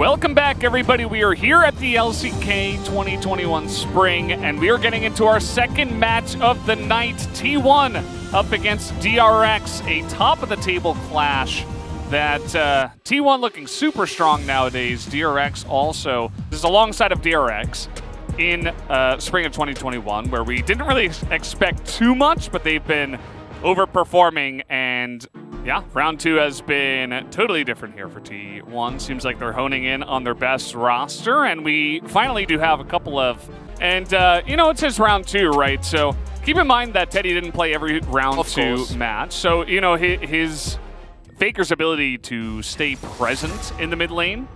Welcome back, everybody. We are here at the LCK 2021 Spring, and we are getting into our second match of the night. T1 up against DRX, a top-of-the-table clash that T1 looking super strong nowadays. DRX also, this is alongside of DRX in spring of 2021, where we didn't really expect too much, but they've been overperforming, and yeah, round 2 has been totally different here for T1. Seems like they're honing in on their best roster, and we finally do have a couple of, and you know, it's his round 2, right? So keep in mind that Teddy didn't play every round 2 match. So, you know, his Faker's ability to stay present in the mid lane.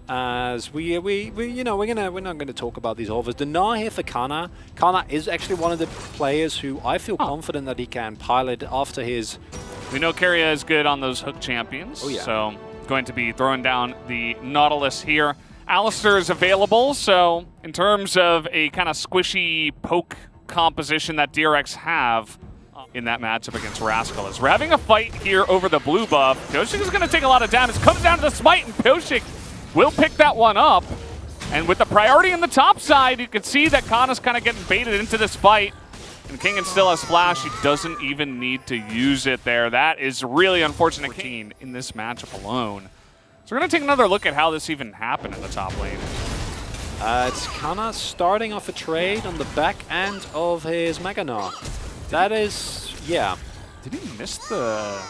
As we're not gonna talk about these offers. The Gnar here for Canna. Canna is actually one of the players who I feel confident that he can pilot after his. We know Keria is good on those hook champions, so going to be throwing down the Nautilus here. Alistair is available, so in terms of a kind of squishy poke composition that DRX have in that matchup against Rascal, as we're having a fight here over the blue buff. Pyosik is going to take a lot of damage. Comes down to the smite, and Pyosik will pick that one up. And with the priority in the top side, you can see that Kanna's kind of getting baited into this fight. And Kingen still has flash. He doesn't even need to use it there. That is really unfortunate in this matchup alone. So we're going to take another look at how this even happened in the top lane. It's Canna starting off a trade on the back end of his Mega Gnar. That is, yeah. Did he miss the...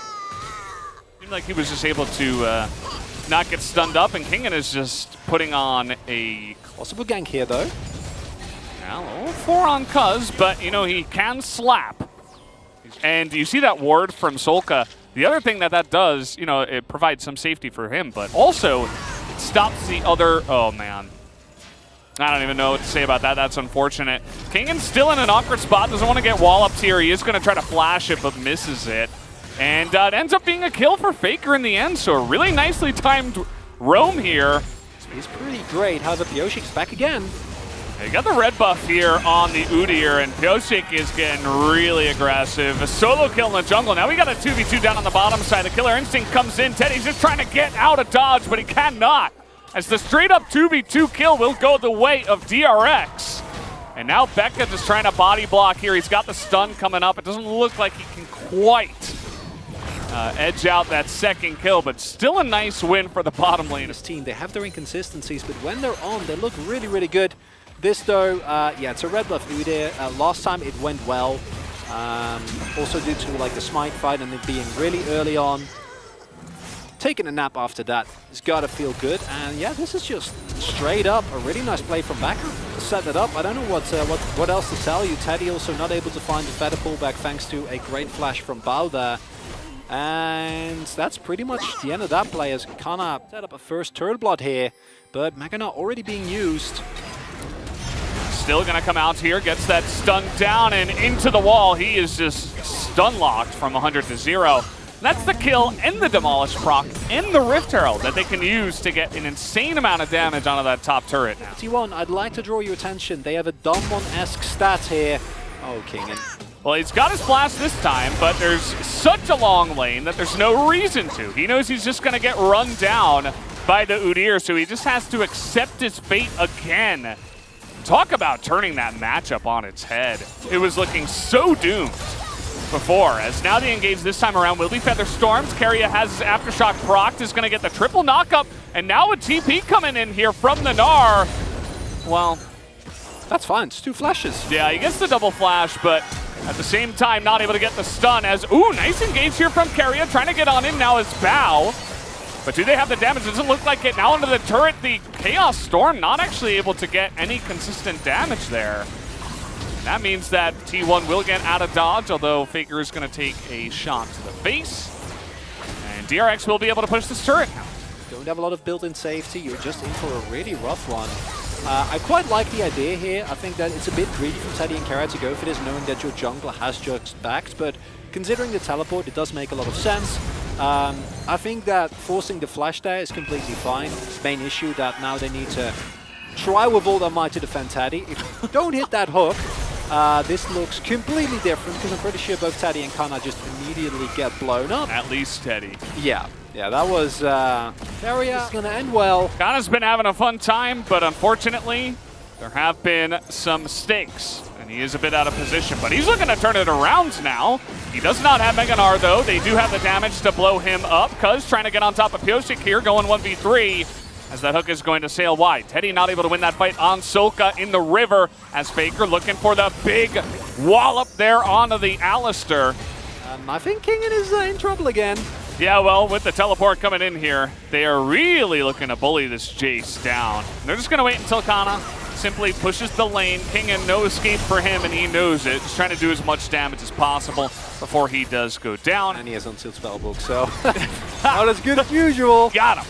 Seemed like he was just able to not get stunned up, and Kingen is just putting on a... Possible gank here, though. Yeah, a little 4 on Cuz, but, you know, he can slap. And you see that ward from Solka. The other thing that does, you know, it provides some safety for him, but also it stops the other... Oh, man. I don't even know what to say about that. That's unfortunate. Kingen's still in an awkward spot. Doesn't want to get walloped here. He is going to try to flash it, but misses it. And it ends up being a kill for Faker in the end, so a really nicely timed roam here. He's pretty great. However, Pyosik's back again. You got the red buff here on the Udyr, and Pyosik is getting really aggressive. A solo kill in the jungle. Now we got a 2v2 down on the bottom side. The Killer Instinct comes in. Teddy's just trying to get out of dodge, but he cannot, as the straight-up 2v2 kill will go the way of DRX. And now Becca just trying to body block here. He's got the stun coming up. It doesn't look like he can quite edge out that second kill, but still a nice win for the bottom lane. This team, they have their inconsistencies, but when they're on, they look really, really good. This, though, yeah, it's a red buff Udyr. Last time it went well, also due to like the smite fight and it being really early on. Taking a nap after that, it's got to feel good. And yeah, this is just straight up a really nice play from Becca to set that up. I don't know what else to tell you. Teddy also not able to find the feather pullback thanks to a great flash from Bao there. And that's pretty much the end of that play, as Canna set up a first turret blood here, but Mega Gnar already being used. Still going to come out here, gets that stun down and into the wall. He is just stun locked from 100 to 0. That's the kill and the Demolish proc and the Rift Herald that they can use to get an insane amount of damage onto that top turret now. T1, I'd like to draw your attention. They have a Dumbon-esque stat here. Oh, Kingen. Well, he's got his blast this time, but there's such a long lane that there's no reason to. He knows he's just going to get run down by the Udyr, so he just has to accept his fate again. Talk about turning that matchup on its head. It was looking so doomed before, as now the engage this time around will be Feather Storms. Keria has his Aftershock proc, is going to get the triple knockup, and now a TP coming in here from the Gnar. Well, that's fine. It's 2 flashes. Yeah, he gets the double flash, but at the same time not able to get the stun, as, ooh, nice engage here from Keria, trying to get on him now is Bao. But do they have the damage? It doesn't look like it. Now into the turret, the Chaos Storm not actually able to get any consistent damage there. That means that T1 will get out of dodge, although Faker is going to take a shot to the face. And DRX will be able to push this turret now. Don't have a lot of built-in safety. You're just in for a really rough one. I quite like the idea here. I think that it's a bit greedy from Teddy and Keria to go for this, knowing that your jungler has just backed. But considering the teleport, it does make a lot of sense. I think that forcing the flash there is completely fine. Main issue that now they need to try with all their might to defend Teddy. If you don't hit that hook, this looks completely different because I'm pretty sure both Teddy and Canna just immediately get blown up. At least Teddy. Yeah, that was very going to end well. Canna's been having a fun time, but unfortunately, there have been some mistakes. And he is a bit out of position, but he's looking to turn it around now. He does not have Mega Gnar, though. They do have the damage to blow him up. Cuz trying to get on top of Pyosik here, going 1v3, as that hook is going to sail wide. Teddy not able to win that fight on Solka in the river, as Faker looking for the big wallop there onto the Alistair. I think Kingen is in trouble again. Yeah, well, with the teleport coming in here, they are really looking to bully this Jace down. They're just going to wait until Canna simply pushes the lane. Kingen, no escape for him, and he knows it. Just trying to do as much damage as possible before he does go down. And he has unsealed spellbook, so not as good as usual. Got him.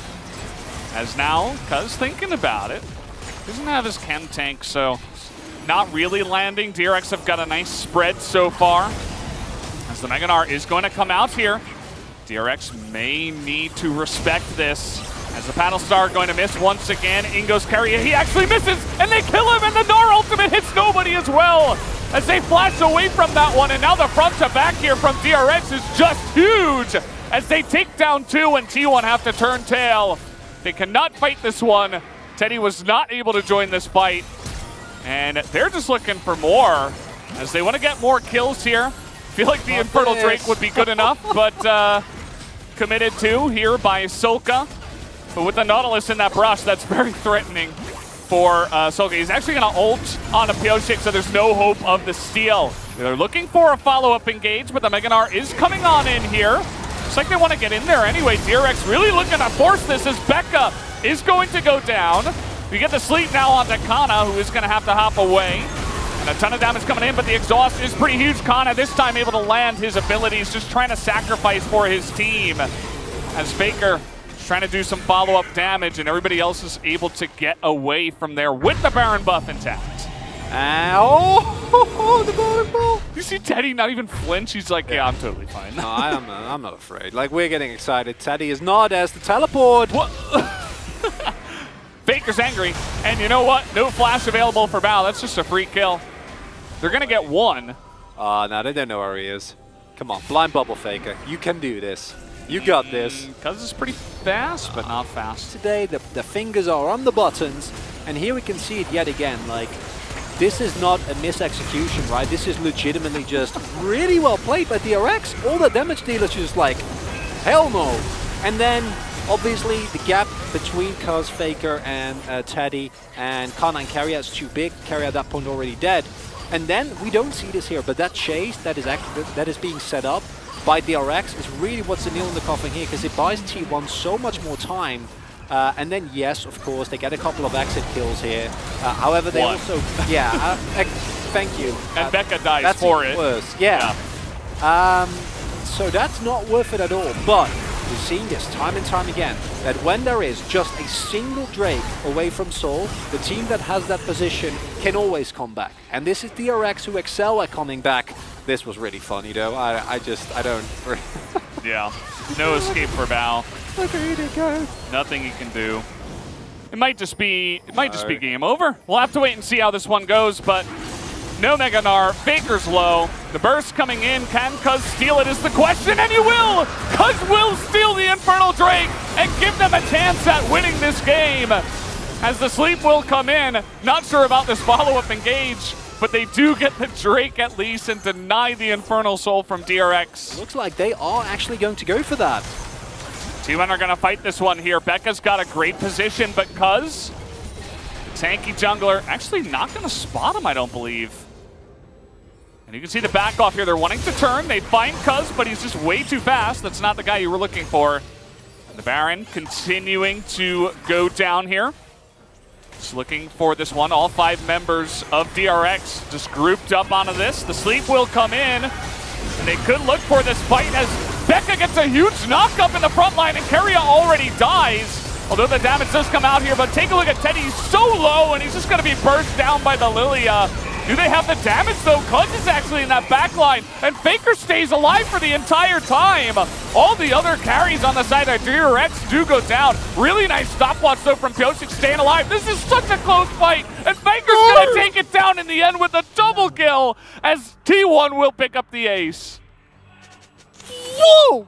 As now, Cuz thinking about it. Doesn't have his chem tank, so not really landing. DRX have got a nice spread so far. As the Mega Gnar is going to come out here. DRX may need to respect this. As the Paddle Star going to miss once again. Ingo's carry, he actually misses, and they kill him, and the Gnar ultimate hits nobody as well. As they flash away from that one, and now the front to back here from DRX is just huge. As they take down 2, and T1 have to turn tail. They cannot fight this one. Teddy was not able to join this fight. And they're just looking for more, as they want to get more kills here. Feel like the Infernal Drake would be good enough, but committed to here by Solka. But with the Nautilus in that brush, that's very threatening for Solka. He's actually going to ult on a Pyosik, so there's no hope of the steal. They're looking for a follow-up engage, but the Mega Gnar is coming on in here. Looks like they want to get in there anyway. DRX really looking to force this as Becca is going to go down. We get the sleep now onto Canna, who is going to have to hop away. And a ton of damage coming in, but the exhaust is pretty huge. Canna this time able to land his abilities, just trying to sacrifice for his team. As Faker trying to do some follow-up damage, and everybody else is able to get away from there with the Baron buff intact. Oh, the bowling ball. You see Teddy not even flinch? He's like, yeah, I'm totally fine. No, I'm not afraid. Like, we're getting excited. Teddy is not as the teleport. What? Faker's angry, and you know what? No flash available for Bao. That's just a free kill. They're going to get one. No, they don't know where he is. Come on, blind bubble Faker. You can do this. You got this. Cuz it's pretty fast, but not fast. Today, the fingers are on the buttons, and here we can see it yet again. Like, this is not a misexecution, right? This is legitimately just really well played by DRX. All the damage dealers just like, hell no. And then, obviously, the gap between Cuz, Faker, and Teddy, and Canna and Carrier is too big. Carrier at that point already dead. And then, we don't see this here, but that chase that is being set up by DRX is really what's the nail in the coffin here, because it buys T1 so much more time. And then, yes, of course, they get a couple of exit kills here. However, they also... Yeah, thank you. And Becca dies for it. Worse. Yeah. So that's not worth it at all. But we've seen this time and time again, that when there is just a single Drake away from Soul, the team that has that position can always come back. And this is DRX who excel at coming back. This was really funny, though. I don't... Yeah. No escape for Bao. Look at it go. Nothing he can do. It might just be game over. We'll have to wait and see how this one goes, but no Mega Gnar. Faker's low. The burst coming in. Can Cuz steal it is the question, and he will! Cuz will steal the Infernal Drake and give them a chance at winning this game. As the sleep will come in. Not sure about this follow-up engage, but they do get the Drake at least and deny the Infernal Soul from DRX. Looks like they are actually going to go for that. T1 are going to fight this one here. Becca's got a great position, but Cuz, the tanky jungler, actually not going to spot him, I don't believe. And you can see the back off here. They're wanting to turn. They find Cuz, but he's just way too fast. That's not the guy you were looking for. And the Baron continuing to go down here. Just looking for this one. All 5 members of DRX just grouped up onto this. The sleep will come in, and they could look for this fight as Becca gets a huge knock up in the front line, and Carrier already dies. Although the damage does come out here, but take a look at Teddy. He's so low, and he's just going to be burst down by the Lilia. Do they have the damage though? Cuz is actually in that back line, and Faker stays alive for the entire time. All the other carries on the side of DRX do go down. Really nice stopwatch though from pyosik staying alive. This is such a close fight, and Faker's gonna take it down in the end with a double kill as T1 will pick up the ace. Whoa!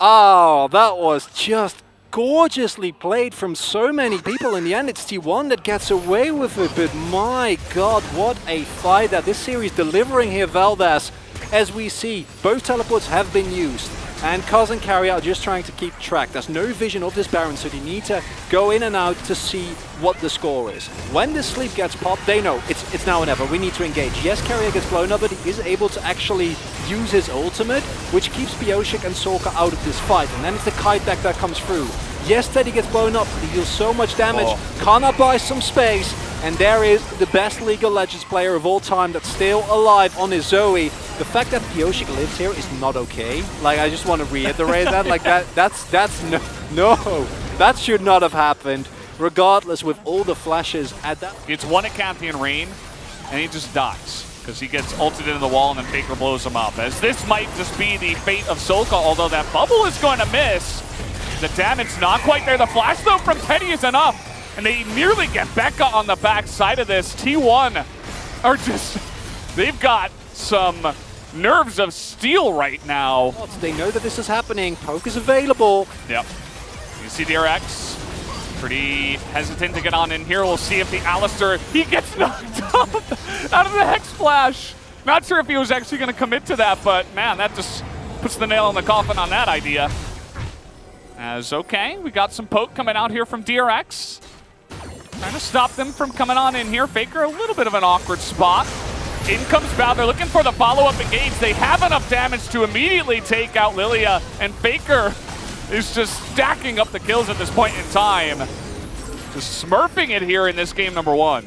Oh, that was just gorgeously played from so many people. In the end, it's T1 that gets away with it, but my god, what a fight that this series delivering here, Valdez. As we see, both teleports have been used, and Kaz and Carry are just trying to keep track. There's no vision of this Baron, so they need to go in and out to see what the score is. When the sleep gets popped, they know it's now or never. We need to engage. Yes, Carrier gets blown up, but he is able to actually use his ultimate, which keeps pyosik and Sorka out of this fight. And then it's the kite deck that comes through. Yes, Teddy gets blown up, but he deals so much damage. Canna buys some space, and there is the best League of Legends player of all time that's still alive on his Zoe. The fact that pyosik lives here is not okay. Like, I just want to reiterate that. Like, that's no, that should not have happened. Regardless, with all the flashes at that. It's one at Cathian Rain, and he just dies because he gets ulted into the wall and then Faker blows him up. As this might just be the fate of Solka, although that bubble is going to miss. The damage not quite there. The flash though from Teddy is enough, and they nearly get Becca on the back side of this. T1 are just, they've got some nerves of steel right now. They know that this is happening. Poke is available. Yep. You see DRX pretty hesitant to get on in here. We'll see if the Alistar, he gets knocked up out of the Hex Splash. Not sure if he was actually going to commit to that, but man, that just puts the nail in the coffin on that idea. As okay, we got some poke coming out here from DRX. Trying to stop them from coming on in here. Faker, a little bit of an awkward spot. In comes Bao. They're looking for the follow-up engage. They have enough damage to immediately take out Lilia, and Faker is just stacking up the kills at this point in time. Just smurfing it here in this game number 1.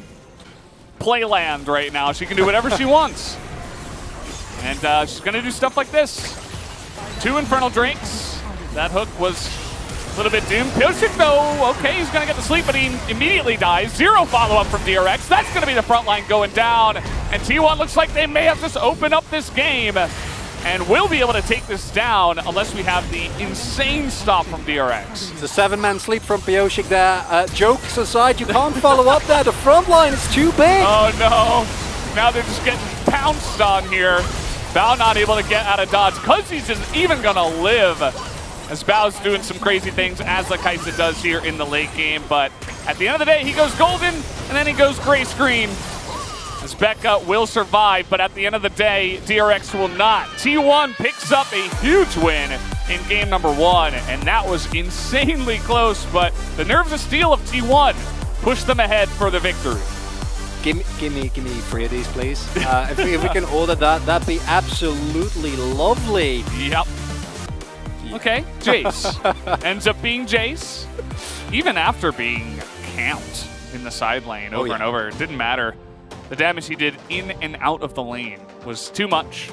Playland right now. She can do whatever she wants. And she's going to do stuff like this. 2 Infernal Drakes. That hook was a little bit doomed. pyosik though, okay, he's going to get the sleep, but he immediately dies. 0 follow-up from DRX. That's going to be the front line going down. And T1 looks like they may have just opened up this game and will be able to take this down unless we have the insane stop from DRX. It's a 7-man sleep from pyosik there. Jokes aside, you can't follow up there. The front line is too big. Oh no. Now they're just getting pounced on here. Bao not able to get out of dodge. Cuzzy's isn't even going to live. As Bao's doing some crazy things, as Kaisa does here in the late game. But at the end of the day, he goes golden, and then he goes gray screen. As Becca will survive, but at the end of the day, DRX will not. T1 picks up a huge win in game number 1, and that was insanely close, but the nerves of steel of T1 pushed them ahead for the victory. Give me 3 of these, please. If we can order that, that'd be absolutely lovely. Yep. Okay, Jace. Ends up being Jace. Even after being camped in the side lane over and over, it didn't matter. The damage he did in and out of the lane was too much.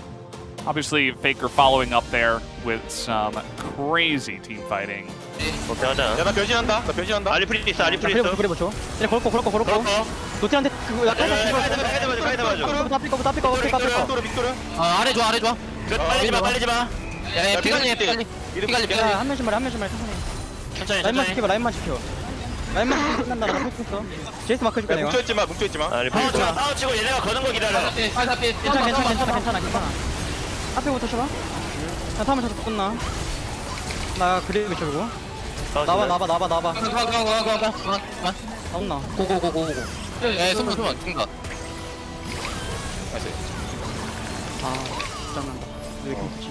Obviously, Faker following up there with some crazy team fighting. 야, 나 변신한다. 나 변신한다. 아리프리 있어, 아리프리 있어. 그래 보죠. 그래 걸고. 노티한테 그거 약간 가이드 봐줘. 다 삐고. 빅토르. 아래 좋아. 빨리지 마. 야, 피갈리. 한 명씩 말해. 천천히. 라인만 지켜. 라인만 끝난다. 나 패스했어. 제이스 마크 줄게 내가. 뭉쳐있지 마. 파워 치고 얘네가 거는 거 기다려. 괜찮아. 앞에부터 쳐봐. 나 타면 저도 끝나. 나 그리고 쳐주고. 나와. 나온나. 고고. 예, 손만 중간. 아, 장난다. 왜 이렇게 웃지?